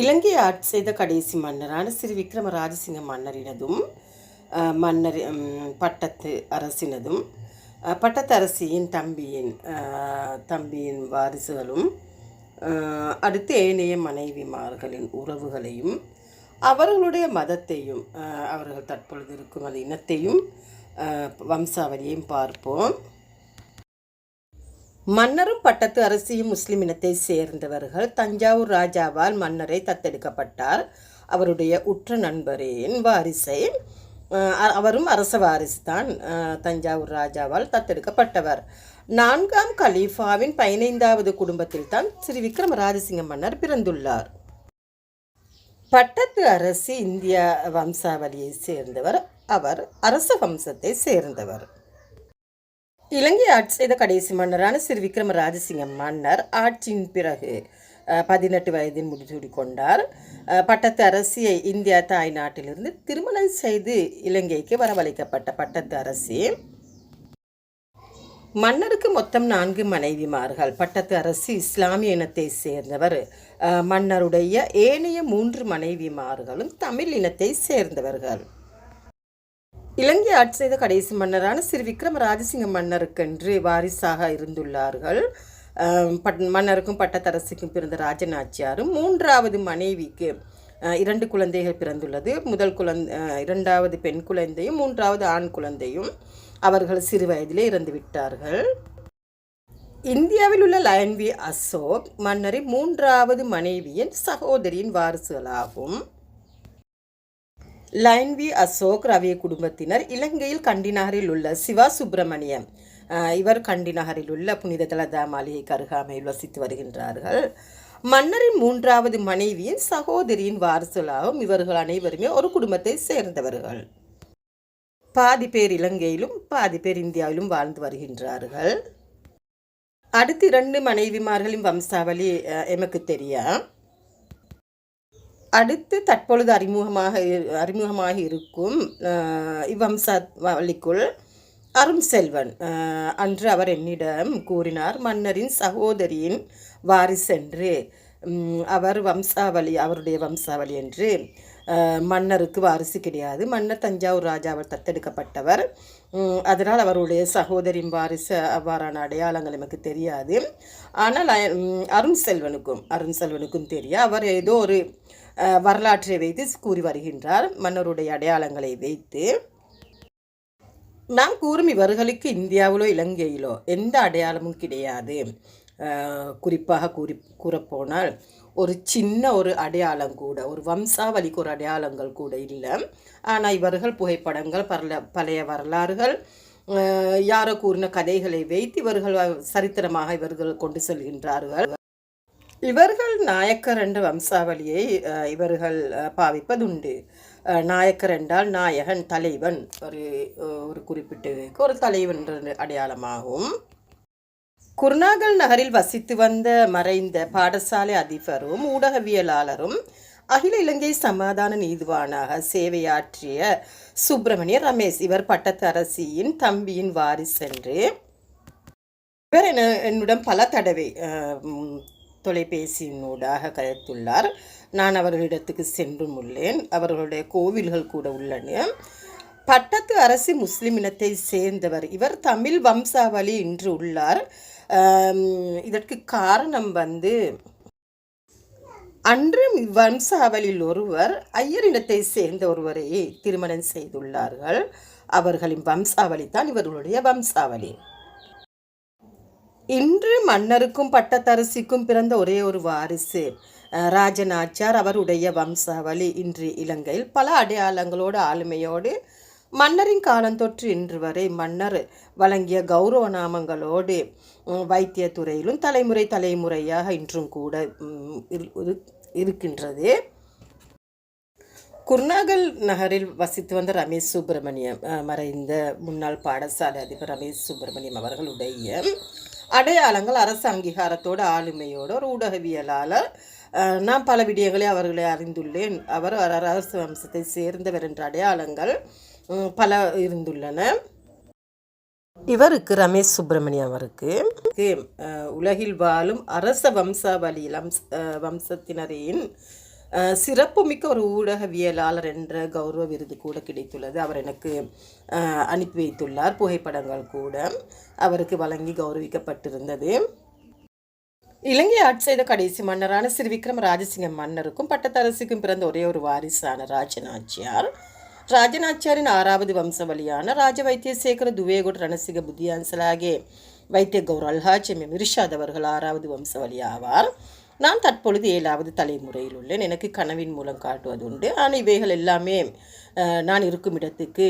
இலங்கையை ஆட்சி செய்த கடைசி மன்னரான ஸ்ரீ விக்ரம ராஜசிங்க மன்னரினதும் மன்னர் பட்டத்து அரசினதும் பட்டத்து அரசியின் தம்பியின் வாரிசுகளும் அடுத்து ஏனைய மனைவிமார்களின் உறவுகளையும் அவர்களுடைய மதத்தையும் அவர்கள் தற்பொழுது இருக்கும் அந்த இனத்தையும் வம்சாவளியையும் பார்ப்போம். மன்னரும் பட்டத்து அரசியும் முஸ்லிம் இனத்தை சேர்ந்தவர்கள். தஞ்சாவூர் ராஜாவால் மன்னரை தத்தெடுக்கப்பட்டார். அவருடைய உற்ற நண்பரின் வாரிசை அவரும் அரச வாரிசு தான். தஞ்சாவூர் ராஜாவால் தத்தெடுக்கப்பட்டவர். 4ஆம் கலீஃபாவின் 15வது குடும்பத்தில் தான் ஸ்ரீ விக்ரம ராஜசிங்க மன்னர் பிறந்துள்ளார். பட்டத்து அரசி இந்திய வம்சாவளியை சேர்ந்தவர். அவர் அரச வம்சத்தை சேர்ந்தவர். இலங்கை ஆட்சி செய்த கடைசி மன்னரான ஸ்ரீ விக்ரம ராஜசிங்க மன்னர் ஆட்சியின் பிறகு 18 வயதில் முடிசூடி கொண்டார். பட்டத்து அரசியை இந்தியா தாய் நாட்டிலிருந்து திருமணம் செய்து இலங்கைக்கு வரவழைக்கப்பட்ட பட்டத்து அரசி மன்னருக்கு மொத்தம் 4 மனைவிமார்கள். பட்டத்து அரசி இஸ்லாமிய இனத்தை சேர்ந்தவர். மன்னருடைய ஏனைய 3 மனைவிமார்களும் தமிழ் இனத்தை சேர்ந்தவர்கள். இலங்கை ஆட்சி செய்த கடைசி மன்னரான ஸ்ரீ விக்ரம ராஜசிங்க மன்னருக்கென்று வாரிசாக இருந்துள்ளார்கள். மன்னருக்கும் பட்டத்தரசிக்கும் பிறந்த ராஜநாச்சியாரும் 3வது மனைவிக்கு 2 குழந்தைகள் பிறந்துள்ளது. 2வது பெண் குழந்தையும் 3வது ஆண் குழந்தையும் அவர்கள் சிறு வயதிலே இறந்து விட்டார்கள். இந்தியாவில் உள்ள லயன் வி அசோக் மன்னரின் 3வது மனைவியின் சகோதரியின் வாரிசுகளாகும். லயன் வி அசோக் ரவிய குடும்பத்தினர் இலங்கையில் கண்டி நகரில் உள்ள சிவா சுப்பிரமணியம் இவர் கண்டி நகரில் உள்ள புனித தலதா மாளிகைக்கு அருகாமையில் வசித்து வருகின்றார்கள். மன்னரின் 3வது மனைவியின் சகோதரியின் வாரிசுகளாகவும் இவர்கள் அனைவருமே ஒரு குடும்பத்தை சேர்ந்தவர்கள். பாதி பேர் இலங்கையிலும் பாதி பேர் இந்தியாவிலும் வாழ்ந்து வருகின்றார்கள். அடுத்து 2 மனைவிமார்களின் வம்சாவளி எமக்கு தெரியும். அடுத்து தற்பொழுது அறிமுகமாக இருக்கும் இவ்வம்சாவளிக்குள் அரும் செல்வன் அன்று அவர் என்னிடம் கூறினார், மன்னரின் சகோதரியின் வாரிசென்று அவருடைய வம்சாவளி என்று. மன்னருக்கு வாரிசு கிடையாது. மன்னர் தஞ்சாவூர் ராஜாவால் தத்தெடுக்கப்பட்டவர். அதனால் அவருடைய சகோதரின் வாரிசு அவ்வாறான அடையாளங்கள் நமக்கு தெரியாது. ஆனால் அருண் செல்வனுக்கும் தெரியும். அவர் ஏதோ ஒரு வரலாற்றை வைத்து கூறி வருகின்றார். மன்னருடைய அடையாளங்களை வைத்து நாம் கூறும் இவர்களுக்கு இந்தியாவிலோ இலங்கையிலோ எந்த அடையாளமும் கிடையாது. குறிப்பாக கூறப்போனால் ஒரு சின்ன ஒரு அடையாளம் கூட, ஒரு வம்சாவளிக்கு ஒரு அடையாளங்கள் கூட இல்லை. ஆனால் இவர்கள் புகைப்படங்கள், பழைய வரலாறுகள், யாரோ கூறின கதைகளை வைத்து இவர்கள் சரித்திரமாக இவர்கள் கொண்டு செல்கின்றார்கள். இவர்கள் நாயக்கர் என்ற வம்சாவளியை இவர்கள் பாவிப்பதுண்டு. நாயக்கர் என்றால் நாயகன், தலைவன், ஒரு குறிப்பிட்ட ஒரு தலைவன் என்ற அடையாளமாகும். குருநாகல் நகரில் வசித்து வந்த மறைந்த பாடசாலை அதிபரும் ஊடகவியலாளரும் அகில இலங்கை சமாதான நீதிவானாக சேவையாற்றிய சுப்பிரமணிய ரமேஷ் இவர் பட்டத்து அரசியின் தம்பியின் வாரிசென்று இவர் என்னுடன் பல தடவை தொலைபேசியினூடாக கதைத்துள்ளார். நான் அவர்களிடத்துக்கு சென்றும் உள்ளேன். அவர்களுடைய கோவில்கள் கூட உள்ளன. பட்டத்து அரசி முஸ்லிம் இனத்தை சேர்ந்தவர். இவர் தமிழ் வம்சாவளி இன்று உள்ளார். இதற்கு காரணம் அன்று வம்சாவளியில் ஒருவர் ஐயர் இனத்தை சேர்ந்த ஒருவரை திருமணம் செய்துள்ளார்கள். அவர்களின் வம்சாவளி தான் இவர்களுடைய வம்சாவளி. இன்று மன்னருக்கும் பட்டத்தரசிக்கும் பிறந்த ஒரே ஒரு வாரிசு ராஜநாச்சியார். அவருடைய வம்சாவளி இன்று இலங்கையில் பல அடையாளங்களோடு ஆளுமையோடு மன்னரின் காலந்தொற்று இன்று வரை மன்னர் வழங்கிய கௌரவ நாமங்களோடு வைத்தியத்துறையிலும் தலைமுறையாக இன்றும் கூட இருக்கின்றது. குருநாகல் நகரில் வசித்து வந்த ரமேஷ் சுப்பிரமணியம் மறைந்த முன்னாள் பாடசாலை அதிபர் ரமேஷ் சுப்பிரமணியம் அவர்களுடைய அடையாளங்கள் அரசு அங்கீகாரத்தோடு ஆளுமையோடு ஒரு ஊடகவியலாளர். நான் பல விடயங்களை அவர்களை அறிந்துள்ளேன். அவர் அரசு வம்சத்தை சேர்ந்தவர் என்ற அடையாளங்கள் பல இருந்துள்ளன. இவருக்கு ரமேஷ் சுப்பிரமணியம் அவருக்கு உலகில் வாழும் அரச வம்சாவளி வம்சத்தினரின் சிறப்புமிக்க ஒரு ஊடகவியலாளர் என்ற கௌரவ விருது கூட கிடைத்துள்ளது. அவர் எனக்கு அனுப்பி வைத்துள்ளார். புகைப்படங்கள் கூட அவருக்கு வழங்கி கௌரவிக்கப்பட்டிருந்தது. இலங்கை ஆட்சி செய்த கடைசி மன்னரான ஸ்ரீ விக்ரம ராஜசிங்க மன்னருக்கும் பட்டத்தரசிக்கும் பிறந்த ஒரே ஒரு வாரிசான ராஜநாச்சியார். ராஜநாச்சியாரின் 6வது வம்சவழியான ராஜ வைத்தியசேகர துவேகுட ரணசிக புத்தியான்சலாகே வைத்திய கௌர் அல்ஹாஜ் மிர்ஷாத் அவர்கள் 6வது வம்சவழி ஆவார். நான் தற்பொழுது 7வது தலைமுறையில் உள்ளேன். எனக்கு கனவின் மூலம் காட்டுவது உண்டு. ஆனால் இவைகள் எல்லாமே நான் இருக்கும் இடத்துக்கு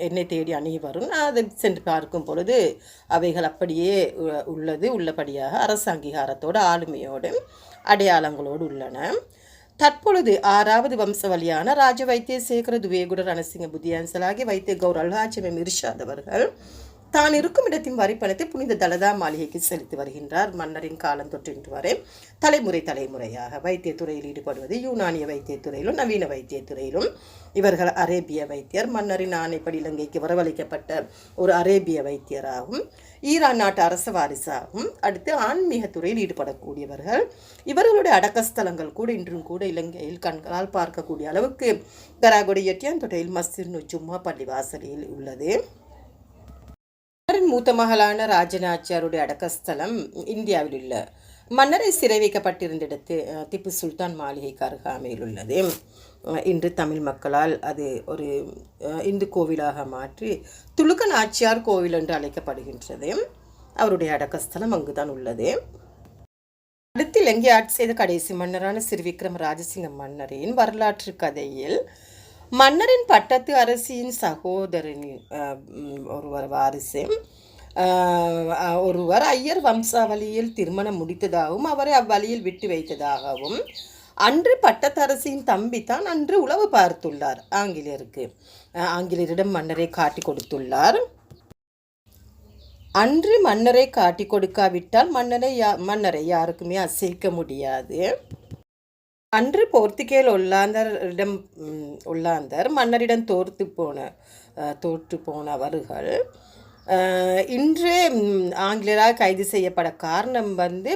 என்னை தேடி அணிவரும். நான் அதை சென்று பார்க்கும் பொழுது அவைகள் அப்படியே உள்ளபடியாக அரசு அங்கீகாரத்தோடு ஆளுமையோடு அடையாளங்களோடு உள்ளன. தற்பொழுது 6வது வம்சவழியான ராஜ வைத்தியசேகர துவேகுட ரணசிங்க புத்தியான்சலாகி வைத்திய கௌர் அல்ஹாஜ் மிர்ஷாத் அவர்கள் தான் இருக்கும் இடத்தின் வரிப்பணத்தை புனித தலதா மாளிகைக்கு செலுத்தி வருகின்றார். மன்னரின் காலம் தொற்றின்று வரை தலைமுறையாக வைத்தியத்துறையில் ஈடுபடுவது யூனானிய வைத்தியத்துறையிலும் நவீன வைத்தியத்துறையிலும் இவர்கள் அரேபிய வைத்தியர். மன்னரின் ஆணைப்படி இலங்கைக்கு வரவழைக்கப்பட்ட ஒரு அரேபிய வைத்தியராகும். ஈரான் நாட்டு அரச வாரிசாகும். அடுத்து ஆன்மீக துறையில் ஈடுபடக்கூடியவர்கள். இவர்களுடைய அடக்கஸ்தலங்கள் கூட இன்றும் கூட இலங்கையில் கண்களால் பார்க்கக்கூடிய அளவுக்கு கராகுடி எட்டியாந்தொட்டையில் மஸ்ஜித் ஜும்மா பள்ளிவாசலில் உள்ளது. மன்னரின் மூத்த மகளான ராஜநாச்சியாருடைய அடக்கஸ்தலம் இந்தியாவில் உள்ள மன்னரை சிறை வைக்கப்பட்டிருந்த இடத்து திப்பு சுல்தான் மாளிகைக்கு அருகாமையில் உள்ளது. இன்று தமிழ் மக்களால் அது ஒரு இந்து கோவிலாக மாற்றி துலுக்க நாச்சியார் கோவில் என்று அழைக்கப்படுகின்றது. அவருடைய அடக்கஸ்தலம் அங்குதான் உள்ளது. அடுத்து இலங்கை ஆட்சி செய்த கடைசி மன்னரான ஸ்ரீ விக்ரம ராஜசிங்க மன்னரின் வரலாற்று கதையில் மன்னரின் பட்டத்து அரசியின் சகோதரனின் ஒருவர் வாரிசு ஒருவர் ஐயர் வம்சாவளியில் திருமணம் முடித்ததாகவும் அவரை அவ்வழியில் விட்டு வைத்ததாகவும் அன்று பட்டத்தரசியின் தம்பி தான் அன்று உளவு பார்த்துள்ளார். ஆங்கிலேயரிடம் மன்னரை காட்டி கொடுத்துள்ளார். அன்று மன்னரை காட்டி கொடுக்காவிட்டால் மன்னரை யாருக்குமே அசைக்க முடியாது. அன்று போர்த்துகேல் ஒல்லாந்தர் மன்னரிடம் தோற்று போனவர்கள் இன்று ஆங்கிலேயரால் கைது செய்யப்பட காரணம்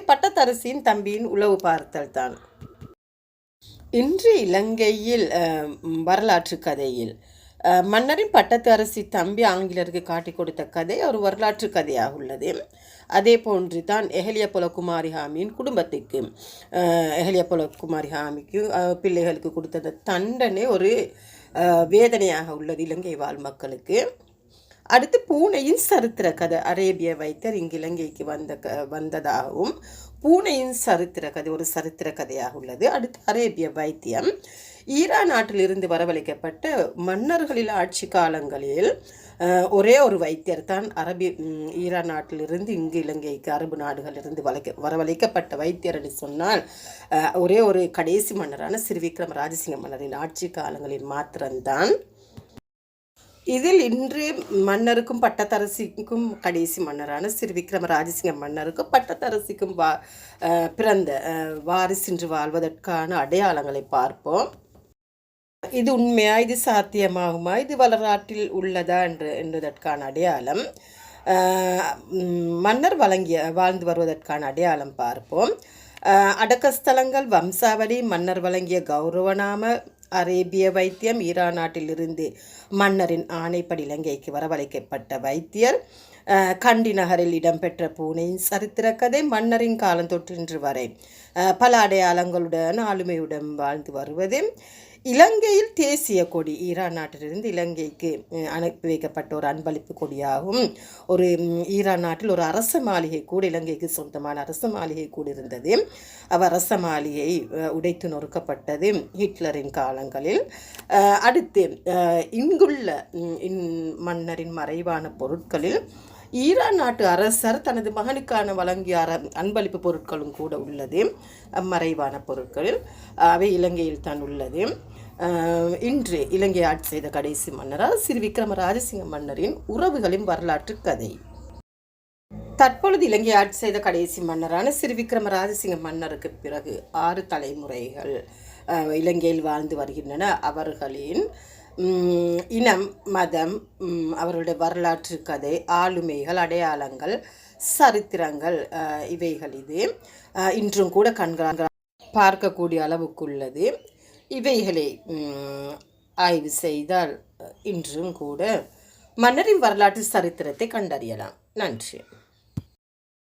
பட்டத்தரசியின் தம்பியின் உளவு பார்த்தல் தான். இன்று இலங்கையில் வரலாற்று கதையில் மன்னரின் பட்டத்து அரசி தம்பி ஆங்கிலருக்கு காட்டி கொடுத்த கதை ஒரு வரலாற்று கதையாக உள்ளது. அதே போன்று தான் எஹலியபொல குமாரி ஹாமியின் குடும்பத்துக்கு எஹலியபொல குமாரி ஹாமிக்கு பிள்ளைகளுக்கு கொடுத்த தண்டனை ஒரு வேதனையாக உள்ளது இலங்கை வாழ் மக்களுக்கு. அடுத்து பூனையின் சரித்திர கதை. அரேபிய வைத்தியர் இங்கு இலங்கைக்கு வந்ததாகவும் பூனையின் சரித்திர கதை ஒரு சரித்திர கதையாக உள்ளது. அடுத்து அரேபிய வைத்தியம் ஈரான் நாட்டிலிருந்து வரவழைக்கப்பட்ட மன்னர்களில் ஆட்சி காலங்களில் ஒரே ஒரு வைத்தியர் தான் ஈரான் நாட்டிலிருந்து இங்கு இலங்கைக்கு அரபு நாடுகளிலிருந்து வரவழைக்கப்பட்ட வைத்தியர் என்று சொன்னால் ஒரே ஒரு கடைசி மன்னரான ஸ்ரீ விக்ரம ராஜசிங்க மன்னரின் ஆட்சி காலங்களில் மாத்திரம்தான். இதில் இன்று மன்னருக்கும் பட்டத்தரசிக்கும் கடைசி மன்னரான ஸ்ரீ விக்ரம ராஜசிங்க மன்னருக்கும் பட்டத்தரசிக்கும் பிறந்த வாரிசின்று வாழ்வதற்கான அடையாளங்களை பார்ப்போம். இது உண்மையா, இது சாத்தியமாகுமா, இது வரலாற்றில் உள்ளதா என்பதற்கான அடையாளம், மன்னர் வாழ்ந்து வருவதற்கான அடையாளம் பார்ப்போம். அடக்கஸ்தலங்கள், வம்சாவளி, மன்னர் வழங்கிய கௌரவநாம, அரேபிய வைத்தியம், ஈரான் நாட்டிலிருந்து மன்னரின் ஆணைப்படி இலங்கைக்கு வரவழைக்கப்பட்ட வைத்தியர், கண்டி நகரில் இடம்பெற்ற பூனையின் சரித்திர கதை, மன்னரின் காலம் தொற்றின்று வரை பல அடையாளங்களுடன் ஆளுமையுடன் வாழ்ந்து வருவது, இலங்கையில் தேசிய கொடி ஈரான் நாட்டிலிருந்து இலங்கைக்கு அனுப்பி வைக்கப்பட்ட ஒரு அன்பளிப்பு கொடியாகும். ஒரு ஈரான் நாட்டில் ஒரு அரச மாளிகை கூட, இலங்கைக்கு சொந்தமான அரச மாளிகை கூட இருந்தது. அரச மாளிகை உடைத்து நொறுக்கப்பட்டது ஹிட்லரின் காலங்களில். அடுத்து இங்குள்ள மன்னரின் மறைவான பொருட்களில் ஈரான் நாட்டு அரசர் தனது மகனுக்கான வழங்கிய அன்பளிப்பு பொருட்களும் கூட உள்ளது. மறைவான பொருட்களில் அவை இலங்கையில் தான் உள்ளது. இன்று இலங்கை ஆட்சி செய்த கடைசி மன்னரால் ஸ்ரீ விக்ரம ராஜசிங்க மன்னரின் உறவுகளின் வரலாற்று கதை. தற்பொழுது இலங்கை ஆட்சி செய்த கடைசி மன்னரான ஸ்ரீ விக்ரம ராஜசிங்க மன்னருக்கு பிறகு 6 தலைமுறைகள் இலங்கையில் வாழ்ந்து வருகின்றன. அவர்களின் இனம், மதம், அவர்களுடைய வரலாற்று கதை, ஆளுமைகள், அடையாளங்கள், சரித்திரங்கள் இவைகள் இது இன்றும் கூட கண்களால் பார்க்கக்கூடிய அளவுக்குள்ளது. இவைகளை ஆய்வு செய்தால் இன்றும் கூட மன்னரின் வரலாற்று சரித்திரத்தை கண்டறியலாம். நன்றி.